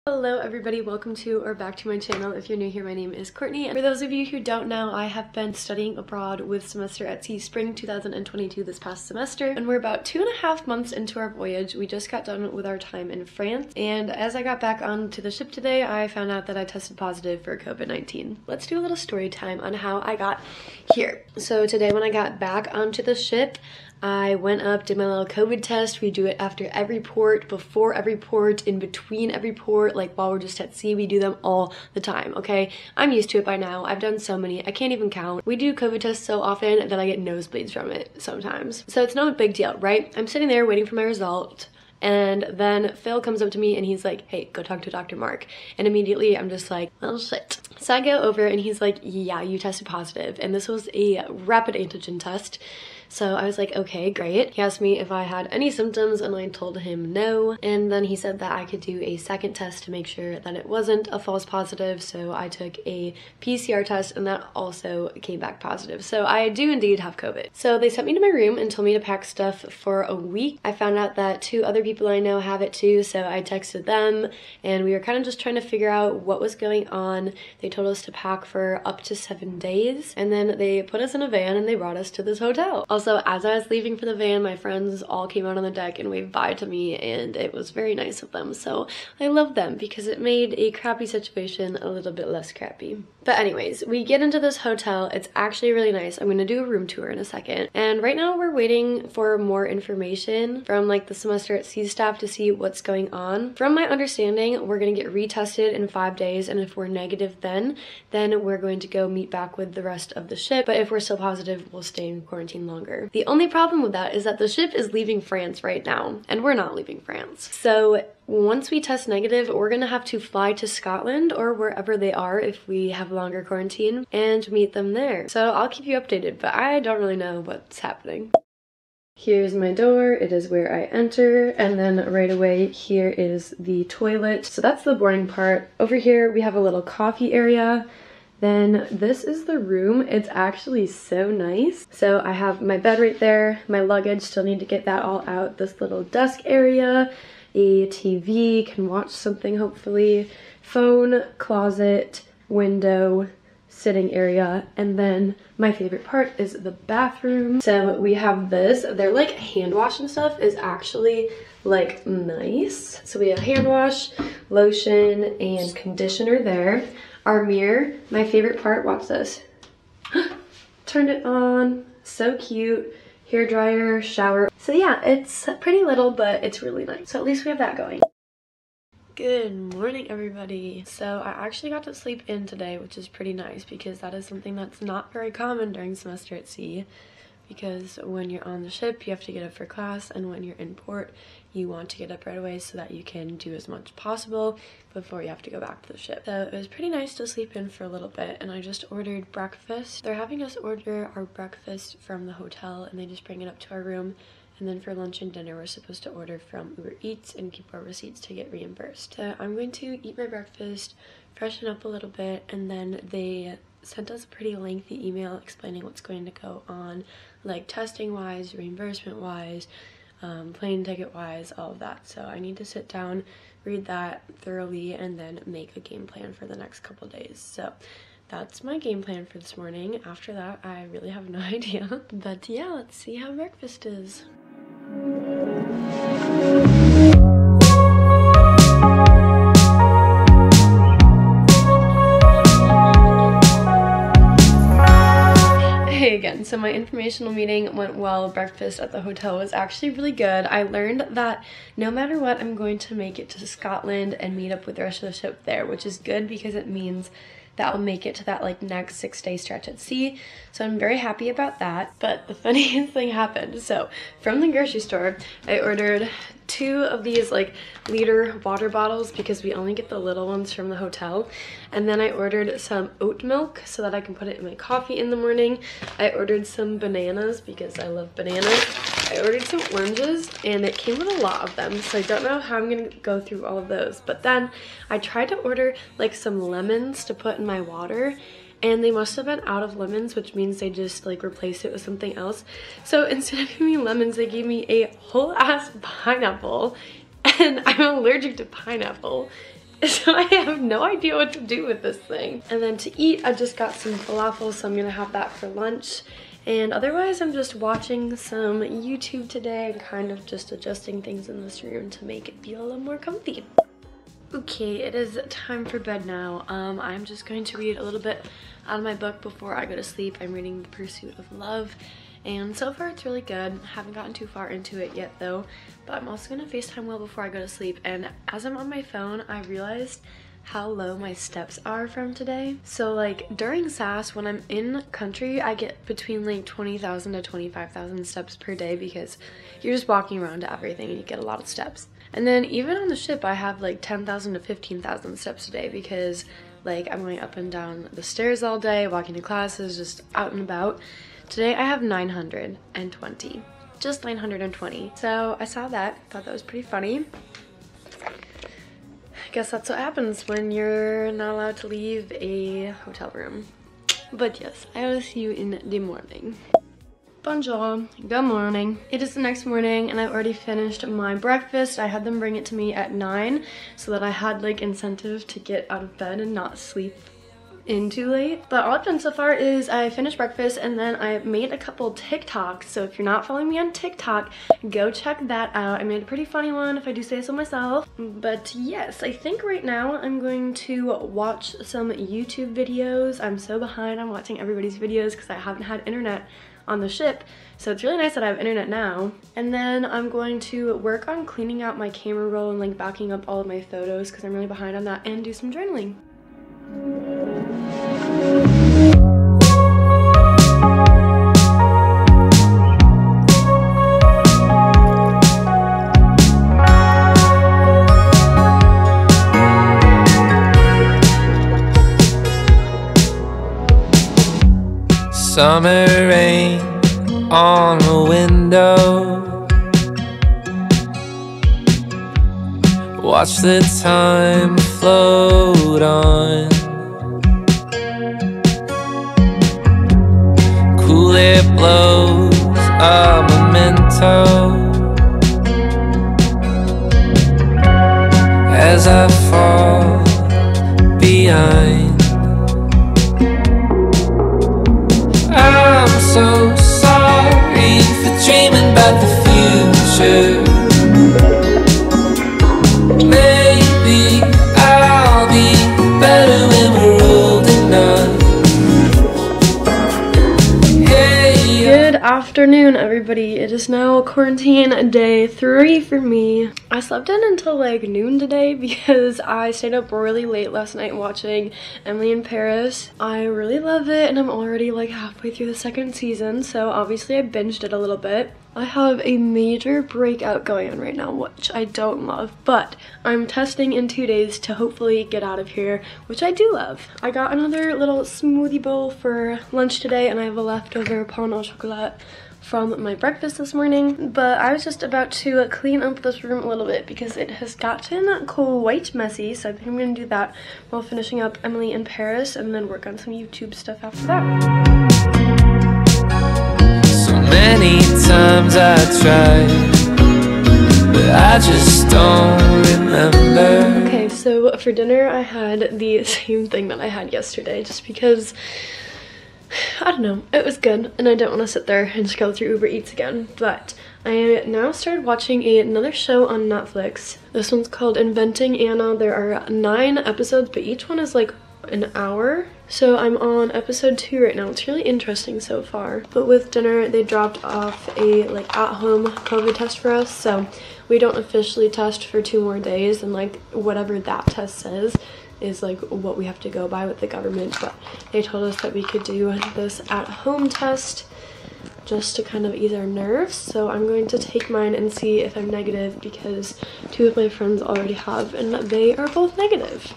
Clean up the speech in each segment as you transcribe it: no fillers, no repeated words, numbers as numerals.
Hello everybody, welcome to or back to my channel. If you're new here, my name is Courtney. For those of you who don't know, I have been studying abroad with Semester at Sea Spring 2022 this past semester, and we're about 2.5 months into our voyage. We just got done with our time in France, and as I got back onto the ship today, I found out that I tested positive for COVID-19. Let's do a little story time on how I got here. So today when I got back onto the ship, I went up, did my little COVID test. We do it after every port, before every port, in between every port, like while we're just at sea. We do them all the time, okay? I'm used to it by now. I've done so many, I can't even count. We do COVID tests so often that I get nosebleeds from it sometimes. So it's no big deal, right? I'm sitting there waiting for my result, and then Phil comes up to me and he's like, hey, go talk to Dr. Mark. And immediately I'm just like, oh shit. So I go over and he's like, yeah, you tested positive. And this was a rapid antigen test. So I was like, okay, great. He asked me if I had any symptoms and I told him no. And then he said that I could do a second test to make sure that it wasn't a false positive. So I took a PCR test and that also came back positive. So I do indeed have COVID. So they sent me to my room and told me to pack stuff for a week. I found out that 2 other people I know have it too. So I texted them and we were kind of just trying to figure out what was going on. They told us to pack for up to 7 days. And then they put us in a van and they brought us to this hotel. Also, as I was leaving for the van, my friends all came out on the deck and waved bye to me, and it was very nice of them. So I love them because it made a crappy situation a little bit less crappy. But anyways, we get into this hotel. It's actually really nice. I'm gonna do a room tour in a second. And right now we're waiting for more information from like the Semester at Sea staff to see what's going on. From my understanding, we're gonna get retested in 5 days, and if we're negative then we're going to go meet back with the rest of the ship. But if we're still positive, we'll stay in quarantine longer. The only problem with that is that the ship is leaving France right now, and we're not leaving France. So once we test negative, we're gonna have to fly to Scotland or wherever they are if we have longer quarantine and meet them there. So I'll keep you updated, but I don't really know what's happening. Here's my door, it is where I enter, and then right away here is the toilet. So that's the boarding part. Over here we have a little coffee area. Then this is the room. It's actually so nice. So I have my bed right there, my luggage, still need to get that all out, this little desk area, a TV, can watch something hopefully, phone, closet, window, sitting area, and then my favorite part is the bathroom. So we have this, they're like hand wash and stuff is actually like nice. So we have hand wash, lotion, and conditioner there. Our mirror, my favorite part, watch this. Turned it on, so cute. Hair dryer, shower. So yeah, it's pretty little, but it's really nice. So at least we have that going. Good morning, everybody. So I actually got to sleep in today, which is pretty nice because that is something that's not very common during Semester at Sea. Because when you're on the ship, you have to get up for class, and when you're in port, you want to get up right away so that you can do as much possible before you have to go back to the ship. So it was pretty nice to sleep in for a little bit, and I just ordered breakfast. They're having us order our breakfast from the hotel, and they just bring it up to our room. And then for lunch and dinner, we're supposed to order from Uber Eats and keep our receipts to get reimbursed. So I'm going to eat my breakfast, freshen up a little bit, and then they sent us a pretty lengthy email explaining what's going to go on, like testing wise, reimbursement wise, plane ticket wise, all of that. So I need to sit down, read that thoroughly, and then make a game plan for the next couple days. So that's my game plan for this morning. After that, I really have no idea. But yeah, let's see how breakfast is. Again, so my informational meeting went well. Breakfast at the hotel was actually really good. I learned that no matter what, I'm going to make it to Scotland and meet up with the rest of the ship there, which is good because it means that I'll make it to that like next 6-day stretch at sea. So I'm very happy about that. But the funniest thing happened. So from the grocery store, I ordered 2 of these like liter water bottles because we only get the little ones from the hotel. And then I ordered some oat milk so that I can put it in my coffee in the morning. I ordered some bananas because I love bananas. I ordered some oranges and it came with a lot of them, so I don't know how I'm gonna go through all of those. But then I tried to order like some lemons to put in my water, and they must have been out of lemons, which means they just like replaced it with something else. So instead of giving me lemons, they gave me a whole ass pineapple, and I'm allergic to pineapple. So I have no idea what to do with this thing. And then to eat, I just got some falafel, so I'm gonna have that for lunch. And otherwise, I'm just watching some YouTube today and kind of just adjusting things in this room to make it feel a little more comfy. Okay, it is time for bed now. I'm just going to read a little bit out of my book before I go to sleep. I'm reading The Pursuit of Love, and so far it's really good. Haven't gotten too far into it yet though, but I'm also gonna FaceTime Will before I go to sleep. And as I'm on my phone, I realized how low my steps are from today. So like during SAS, when I'm in country, I get between like 20,000 to 25,000 steps per day because you're just walking around to everything and you get a lot of steps. And then even on the ship, I have like 10,000 to 15,000 steps a day because like I'm going up and down the stairs all day, walking to classes, just out and about. Today I have 920, just 920. So I saw that, thought that was pretty funny. I guess that's what happens when you're not allowed to leave a hotel room. But yes, I will see you in the morning. Bonjour, good morning. It is the next morning and I've already finished my breakfast. I had them bring it to me at 9 so that I had like incentive to get out of bed and not sleep in too late. But all I've done so far is I finished breakfast and then I made a couple TikToks. So if you're not following me on TikTok, go check that out. I made a pretty funny one if I do say so myself. But yes, I think right now I'm going to watch some YouTube videos. I'm so behind on watching everybody's videos because I haven't had internet on the ship, so it's really nice that I have internet now. And then I'm going to work on cleaning out my camera roll and like backing up all of my photos because I'm really behind on that, and do some journaling. Summer rain on the window, watch the time float on. Cool air blows a memento as I fall behind. I'm so sorry for dreaming about the future. Maybe I'll be better when we're old enough. Hey, good afternoon, everybody. It is now quarantine day 3 for me. I slept in until like noon today because I stayed up really late last night watching Emily in Paris. I really love it and I'm already like halfway through the 2nd season, so obviously I binged it a little bit. I have a major breakout going on right now, which I don't love, but I'm testing in 2 days to hopefully get out of here, which I do love. I got another little smoothie bowl for lunch today and I have a leftover pain au chocolat from my breakfast this morning, but I was just about to clean up this room a little bit because it has gotten quite messy, so I think I'm gonna do that while finishing up Emily in Paris and then work on some YouTube stuff after that. so many times I tried, but I just don't remember. Okay, so for dinner I had the same thing that I had yesterday just because I don't know, it was good and I didn't want to sit there and scroll through Uber Eats again, but I now started watching another show on Netflix. This one's called Inventing Anna. There are 9 episodes, but each one is like an hour. So I'm on episode 2 right now. It's really interesting so far. But with dinner, they dropped off a like at-home COVID test for us, so we don't officially test for 2 more days, and like whatever that test says is like what we have to go by with the government. But they told us that we could do this at-home test just to kind of ease our nerves, so I'm going to take mine and see if I'm negative because 2 of my friends already have and they are both negative.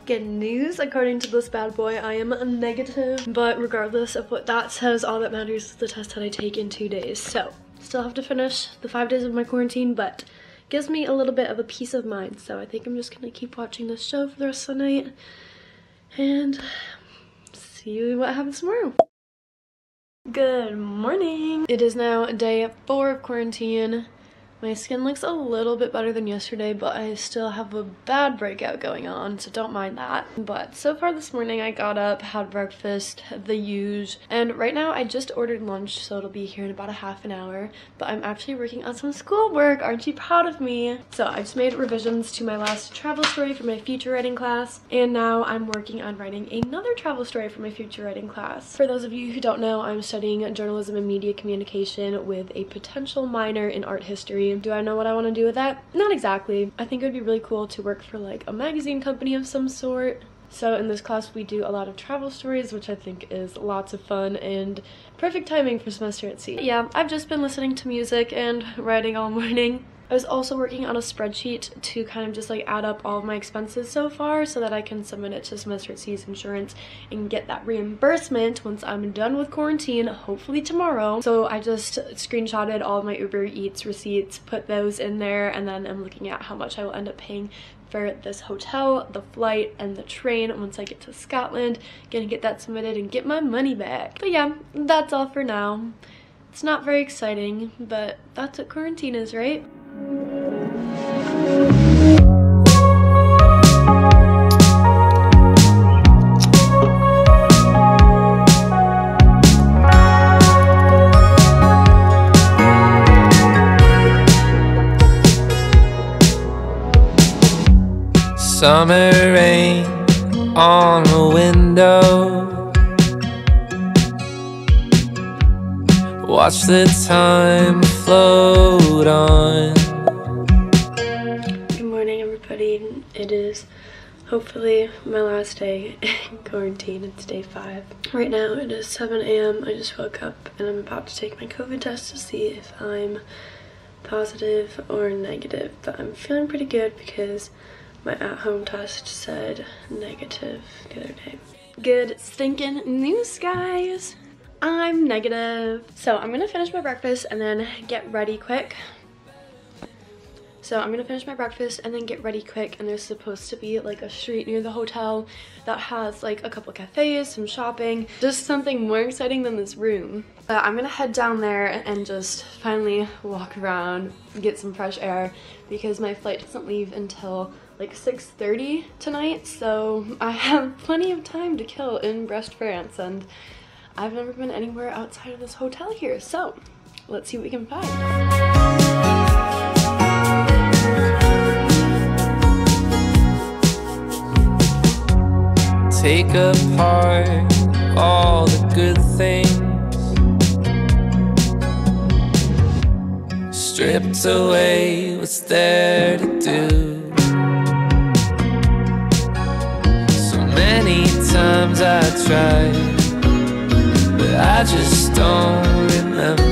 Good news, according to this bad boy, I am negative, but regardless of what that says, all that matters is the test that I take in 2 days. So still have to finish the 5 days of my quarantine, but gives me a little bit of a peace of mind. So I think I'm just gonna keep watching this show for the rest of the night and see what happens tomorrow. Good morning! It is now day 4 of quarantine. My skin looks a little bit better than yesterday, but I still have a bad breakout going on, so don't mind that. But so far this morning, I got up, had breakfast, the huge, and right now I just ordered lunch, so it'll be here in about a half an hour. But I'm actually working on some schoolwork. Aren't you proud of me? So I just made revisions to my last travel story for my future writing class, and now I'm working on writing another travel story for my future writing class. For those of you who don't know, I'm studying journalism and media communication with a potential minor in art history. Do I know what I want to do with that? Not exactly. I think it would be really cool to work for like a magazine company of some sort. So in this class we do a lot of travel stories, which I think is lots of fun and perfect timing for semester at sea. Yeah, I've just been listening to music and writing all morning. I was also working on a spreadsheet to kind of just like add up all of my expenses so far so that I can submit it to semester at sea's insurance and get that reimbursement once I'm done with quarantine, hopefully tomorrow. So I just screenshotted all of my Uber Eats receipts, put those in there, and then I'm looking at how much I will end up paying for this hotel, the flight, and the train once I get to Scotland. Gonna get that submitted and get my money back. But yeah, that's all for now. It's not very exciting, but that's what quarantine is, right? Summer rain on a window. Watch the time float on. Good morning, everybody. It is hopefully my last day in quarantine. It's day 5. Right now it is 7 a.m. I just woke up and I'm about to take my COVID test to see if I'm positive or negative. But I'm feeling pretty good because my at-home test said negative the other day. Good stinking news, guys! I'm negative. So I'm gonna finish my breakfast and then get ready quick. And there's supposed to be like a street near the hotel that has like a couple cafes, some shopping, just something more exciting than this room. But I'm gonna head down there and just finally walk around, get some fresh air, because my flight doesn't leave until like 6:30 tonight, so I have plenty of time to kill in Brest, France, and I've never been anywhere outside of this hotel here, so let's see what we can find. Take apart all the good things, stripped away what's there to do. So many times I tried, but I just don't remember.